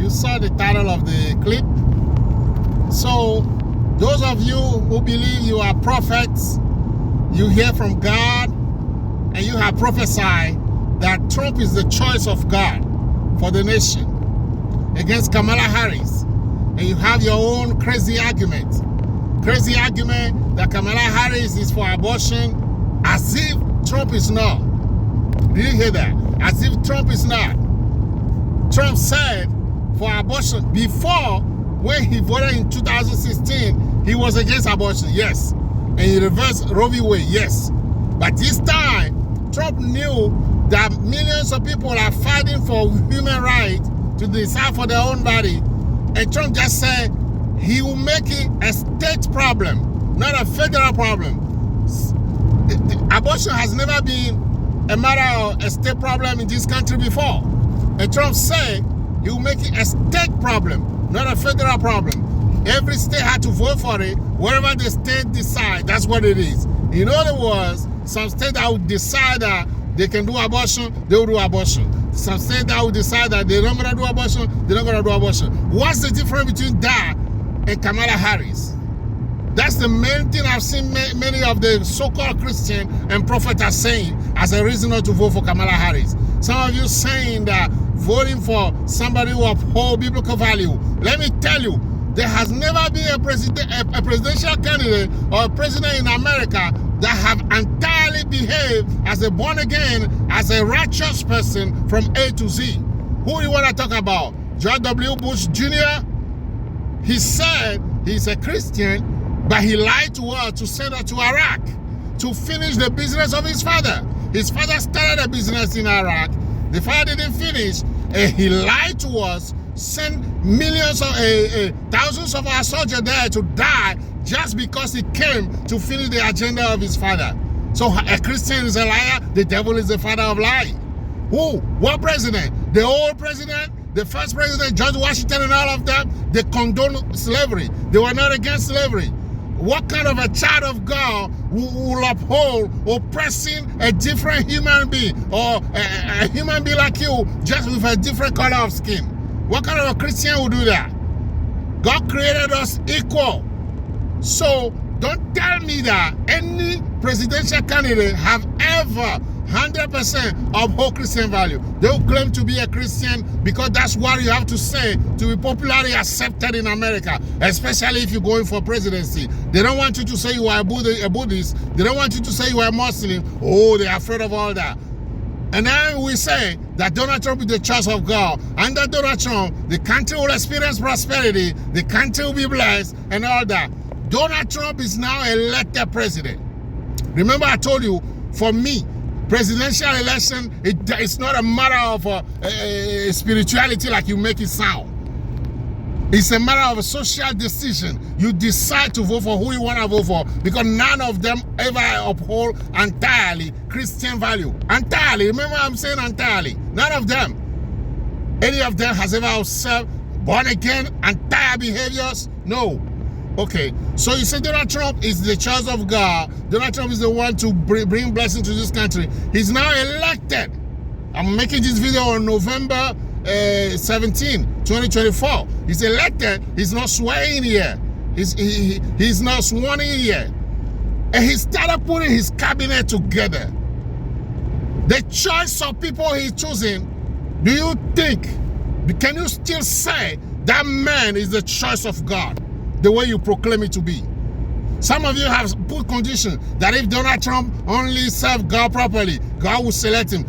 You saw the title of the clip. So, those of you who believe you are prophets, you hear from God, and you have prophesied that Trump is the choice of God for the nation against Kamala Harris, and you have your own crazy argument that Kamala Harris is for abortion, as if Trump is not. Did you hear that? As if Trump is not. Trump said for abortion before, when he voted in 2016, he was against abortion, yes. And he reversed Roe v. Wade, yes. But this time, Trump knew that millions of people are fighting for human rights to decide for their own body. And Trump just said he will make it a state problem, not a federal problem. Abortion has never been a matter of a state problem in this country before. And Trump said he will make it a state problem, not a federal problem. Every state had to vote for it. Wherever the state decide, that's what it is. In other words, some states that would decide that they can do abortion, they will do abortion. Some states that will decide that they're not going to do abortion, they're not going to do abortion. What's the difference between that and Kamala Harris? That's the main thing I've seen many of the so-called Christian and prophets are saying as a reason not to vote for Kamala Harris. Some of you saying that voting for somebody who upholds biblical value. Let me tell you, there has never been a presidential candidate or a president in America that have entirely behaved as a born-again, as a righteous person from A to Z. Who do you want to talk about? George W. Bush Jr.? He said he's a Christian, but he lied to us to send her to Iraq to finish the business of his father. His father started a business in Iraq. The father didn't finish, and he lied to us, sent millions of thousands of our soldiers there to die just because he came to finish the agenda of his father. So a Christian is a liar, the devil is the father of lying. Who? What president? The old president? The first president, George Washington and all of them, they condoned slavery. They were not against slavery. What kind of a child of God will uphold oppressing a different human being, or a human being like you just with a different color of skin? What kind of a Christian will do that? God created us equal. So don't tell me that any presidential candidate have ever 100% uphold Christian value. They will claim to be a Christian because that's what you have to say to be popularly accepted in America, especially if you're going for presidency. They don't want you to say you are a Buddhist. They don't want you to say you are a Muslim. Oh, they're afraid of all that. And then we say that Donald Trump is the choice of God. Under Donald Trump, the country will experience prosperity, the country will be blessed, and all that. Donald Trump is now elected president. Remember I told you, for me, presidential election, it's not a matter of spirituality like you make it sound. It's a matter of a social decision. You decide to vote for who you want to vote for, because none of them ever uphold entirely Christian value. Entirely. Remember I'm saying entirely. None of them. Any of them has ever observed born again entire behaviors? No. Okay, so you say Donald Trump is the choice of God. Donald Trump is the one to bring blessing to this country. He's now elected. I'm making this video on November 17, 2024. He's elected. He's not swearing here. He's not sworn in here. And he started putting his cabinet together. The choice of people he's choosing, do you think, can you still say that man is the choice of God the way you proclaim it to be? Some of you have put conditions that if Donald Trump only served God properly, God will select him.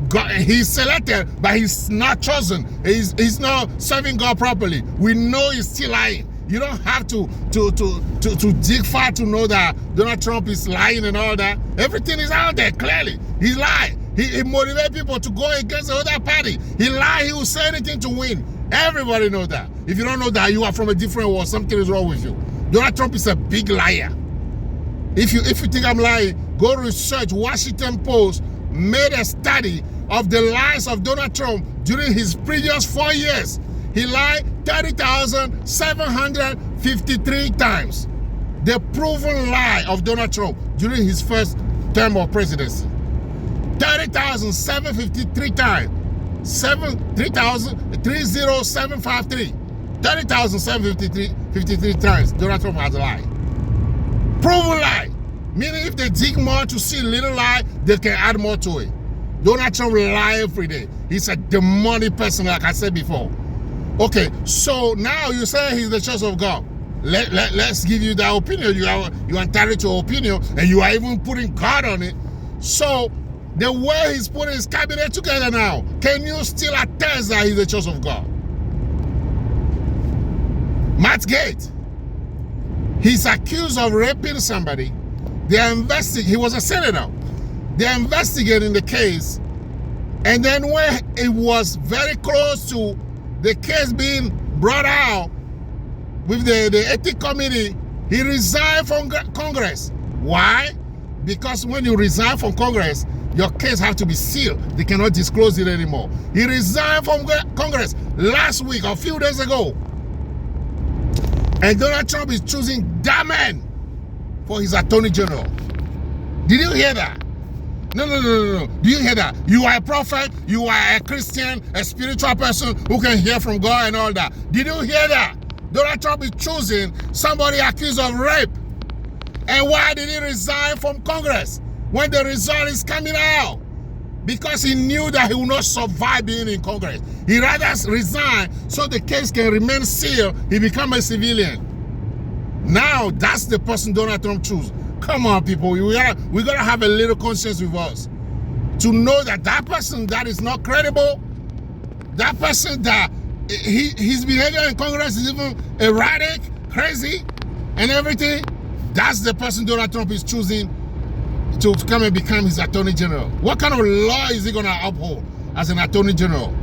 God, he's selected, but he's not chosen. He's not serving God properly. We know he's still lying. You don't have to dig far to know that Donald Trump is lying and all that. Everything is out there clearly. He's lying. He motivates people to go against the other party. He lied. He will say anything to win. Everybody knows that. If you don't know that, you are from a different world. Something is wrong with you. Donald Trump is a big liar. If you think I'm lying, go research. Washington Post made a study of the lies of Donald Trump during his previous 4 years. He lied 30,753 times. The proven lie of Donald Trump during his first term of presidency. 30,753 times. 30,753. 30,753 times Donald Trump has lied. Proven lie. Meaning if they dig more to see little lie, they can add more to it. Donald Trump lie every day. He's a demonic person, like I said before. Okay, so now you say he's the Church of God. Let's give you that opinion. You are entitled to your opinion, and you are even putting God on it. So the way he's putting his cabinet together now, can you still attest that he's the Church of God? Matt Gaetz, he's accused of raping somebody. They're investigating. He was a senator. They're investigating the case, and then when it was very close to the case being brought out with the ethics committee, he resigned from Congress. Why? Because when you resign from Congress, your case has to be sealed. They cannot disclose it anymore. He resigned from Congress last week, a few days ago. And Donald Trump is choosing that man for his attorney general. Did you hear that? No. Do you hear that? You are a prophet, you are a Christian, a spiritual person who can hear from God and all that. Did you hear that? Donald Trump is choosing somebody accused of rape. And why did he resign from Congress when the result is coming out? Because he knew that he would not survive being in Congress. He rather resign so the case can remain sealed. He become a civilian. Now that's the person Donald Trump choose. Come on, people. We gotta have a little conscience with us to know that that person that is not credible, that person that his behavior in Congress is even erratic, crazy, and everything. That's the person Donald Trump is choosing to come and become his attorney general. What kind of law is he gonna uphold as an attorney general?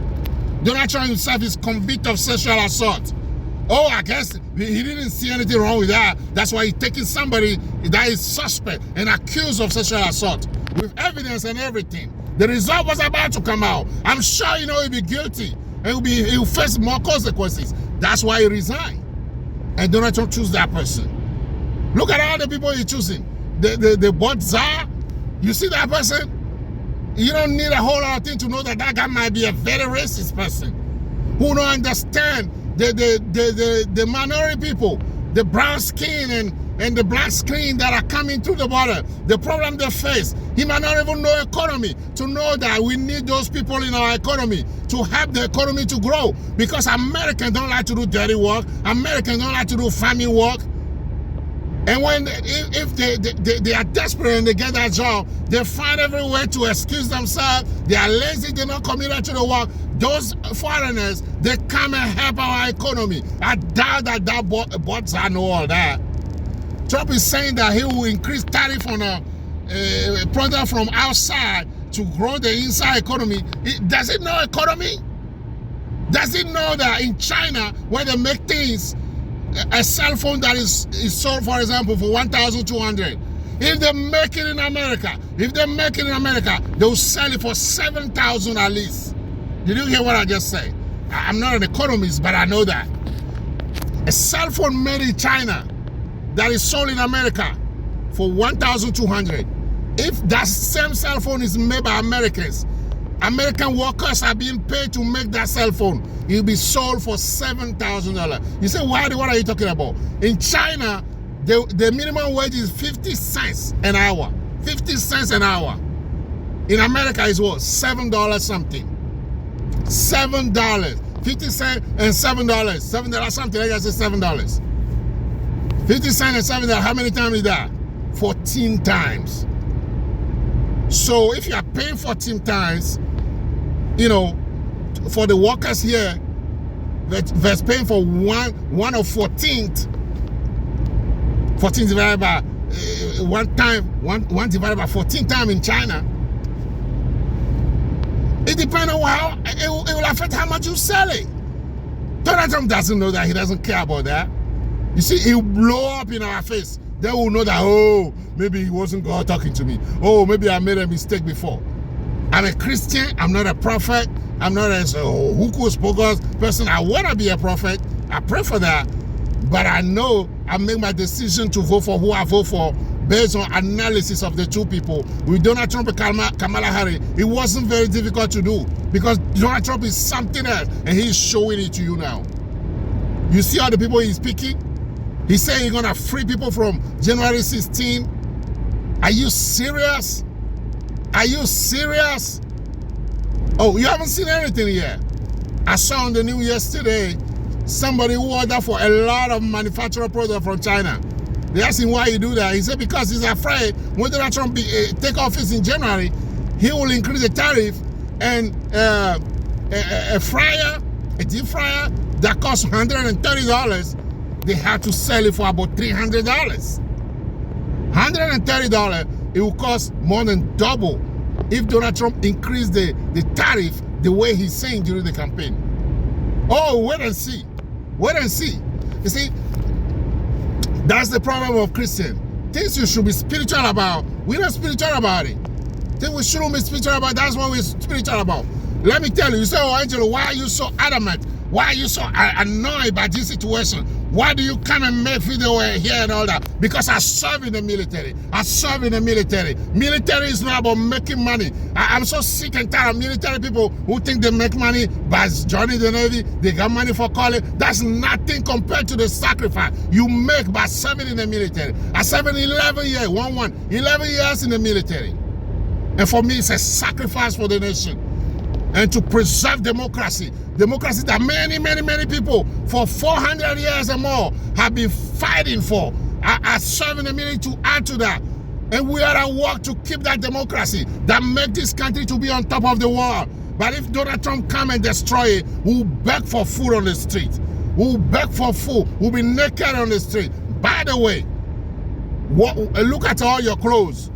Donald Trump himself is convicted of sexual assault. Oh, I guess he didn't see anything wrong with that. That's why he's taking somebody that is suspect and accused of sexual assault with evidence and everything. The result was about to come out. I'm sure he'll be guilty and he'll face more consequences. That's why he resigned. And Donald Trump chose that person. Look at all the people he's choosing. The board czar, you see that person? You don't need a whole lot of things to know that that guy might be a very racist person who don't understand the minority people, the brown skin and the black skin that are coming through the border, the problem they face. He might not even know economy to know that we need those people in our economy to help the economy to grow, because Americans don't like to do dirty work. Americans don't like to do farming work. And if they are desperate and they get that job, they find every way to excuse themselves. They are lazy, they're not committed to the work. Those foreigners, they come and help our economy. I doubt that bots I know all that. Trump is saying that he will increase tariff on a product from outside to grow the inside economy. Does it know economy? Does it know that in China, where they make things, a cell phone that is sold, for example, for $1,200. If they make it in America, they'll sell it for $7,000 at least. Did you hear what I just said? I'm not an economist, but I know that. A cell phone made in China that is sold in America for $1,200. If that same cell phone is made by Americans, American workers are being paid to make that cell phone. It will be sold for $7,000. You say, what are you talking about? In China, the minimum wage is 50 cents an hour. 50 cents an hour. In America, is what? $7 something. $7. 50 cents and $7. $7 something. I say $7. 50 cents and $7. How many times is that? 14 times. So if you are paying 14 times, for the workers here, that's paying for one of 14th. 14 divided by one divided by 14 times in China. It depends on how it will affect how much you sell it. Donald Trump doesn't know that. He doesn't care about that. You see, he'll blow up in our face. They will know that, oh, maybe it wasn't God talking to me. Oh, maybe I made a mistake before. I'm a Christian. I'm not a prophet. I'm not a hocus pocus person. I want to be a prophet. I pray for that. But I know I make my decision to vote for who I vote for based on analysis of the two people. With Donald Trump and Kamala Harris, it wasn't very difficult to do. Because Donald Trump is something else, and he's showing it to you now. You see all the people he's picking? He's saying he's gonna free people from January 16. Are you serious? Are you serious? Oh, you haven't seen anything yet. I saw on the news yesterday, somebody who ordered for a lot of manufactured products from China. They asked him why he do that. He said because he's afraid when Donald Trump take office in January, he will increase the tariff, and a deep fryer that costs $130, they have to sell it for about $300. $130, it will cost more than double if Donald Trump increased the tariff the way he's saying during the campaign. Oh, wait and see. Wait and see. You see, that's the problem of Christians. Things you should be spiritual about, we're not spiritual about it. Things we shouldn't be spiritual about, that's what we're spiritual about. Let me tell you, you say, oh, Angelo, why are you so adamant? Why are you so annoyed by this situation? Why do you come and make video here and all that? Because I serve in the military. I serve in the military. Military is not about making money. I'm so sick and tired of military people who think they make money by joining the Navy. They got money for college. That's nothing compared to the sacrifice you make by serving in the military. I served 11 years, 11 years in the military. And for me, it's a sacrifice for the nation. And to preserve democracy. Democracy that many, many, many people for 400 years and more have been fighting for. I serve in the military to add to that. And we are at work to keep that democracy that make this country to be on top of the world. But if Donald Trump come and destroy it, we'll beg for food on the street. We'll beg for food. We'll be naked on the street. By the way, look at all your clothes.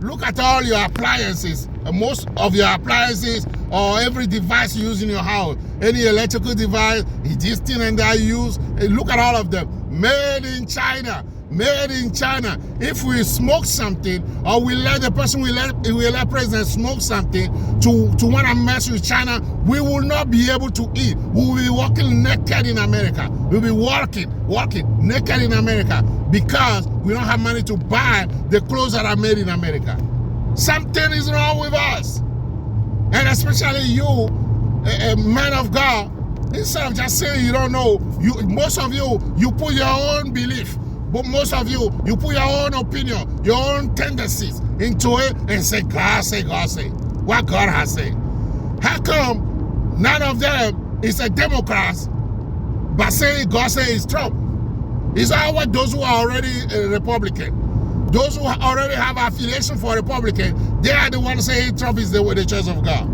Look at all your appliances. Most of your appliances or every device you use in your house, any electrical device, this thing and that you use, look at all of them. Made in China. Made in China. If we smoke something, or we let the person we let president smoke something to want to mess with China, we will not be able to eat. We will be walking naked in America. We'll be walking naked in America because we don't have money to buy the clothes that are made in America. Something is wrong with us. And especially you, a man of God, instead of just saying you don't know, most of you put your own belief, but most of you put your own opinion, your own tendencies into it and say, God say, what God has said. How come none of them is a Democrat, but saying God say is Trump? It's always those who are already a Republican. Those who already have affiliation for Republican, they are the ones saying Trump is the choice of God.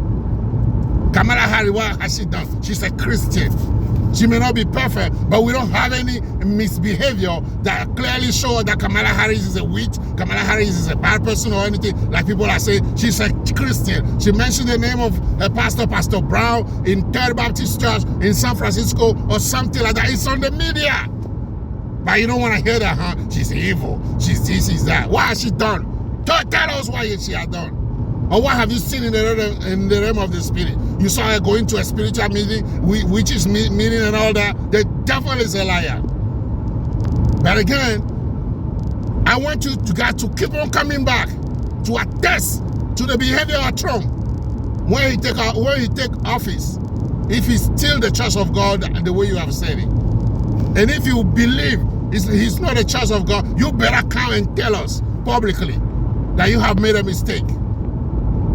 Kamala Harris, what has she done? She's a Christian. She may not be perfect, but we don't have any misbehavior that clearly shows that Kamala Harris is a witch, Kamala Harris is a bad person or anything, like people are saying. She's a Christian. She mentioned the name of a Pastor Brown in Third Baptist Church in San Francisco or something like that. It's on the media. But you don't want to hear that, huh? She's evil. She's this, she's that. What has she done? Tell us what she has done. Or what have you seen in the realm of the spirit? You saw her going to a spiritual meeting, witches meeting and all that. The devil is a liar. But again, I want you to keep on coming back to attest to the behavior of Trump when he take office. If he's still the church of God the way you have said it. And if you believe he's not a church of God, you better come and tell us publicly that you have made a mistake.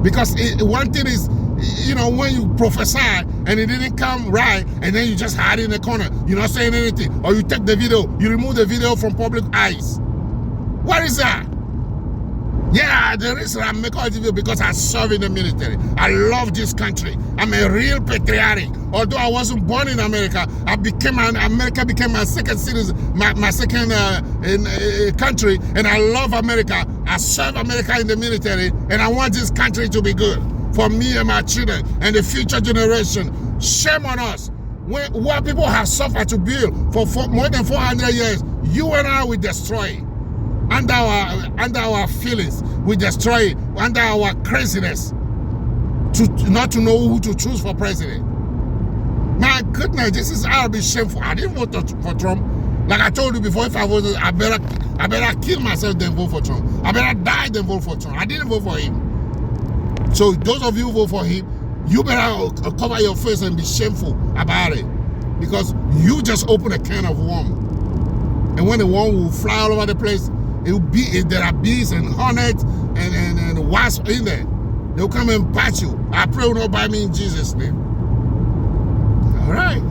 Because one thing is, when you prophesy and it didn't come right, and then you just hide in the corner, you're not saying anything, or you take the video, you remove the video from public eyes. What is that? Yeah, the reason I make all this video because I serve in the military. I love this country. I'm a real patriotic. Although I wasn't born in America, America became my second citizen, my second country, and I love America. I serve America in the military, and I want this country to be good for me and my children and the future generation. Shame on us. What people have suffered to build for more than 400 years, you and I will destroy it. Under our feelings, we destroy it. Under our craziness, not to know who to choose for president. My goodness, this is how be shameful. I didn't vote for Trump. Like I told you before, if I voted, I better kill myself than vote for Trump. I better die than vote for Trump. I didn't vote for him. So those of you who vote for him, you better cover your face and be shameful about it, because you just open a can of worm. And when the worm will fly all over the place, it will be, there are bees and hornets and wasps in there. They'll come and bite you. I pray will not bite me in Jesus' name. All right.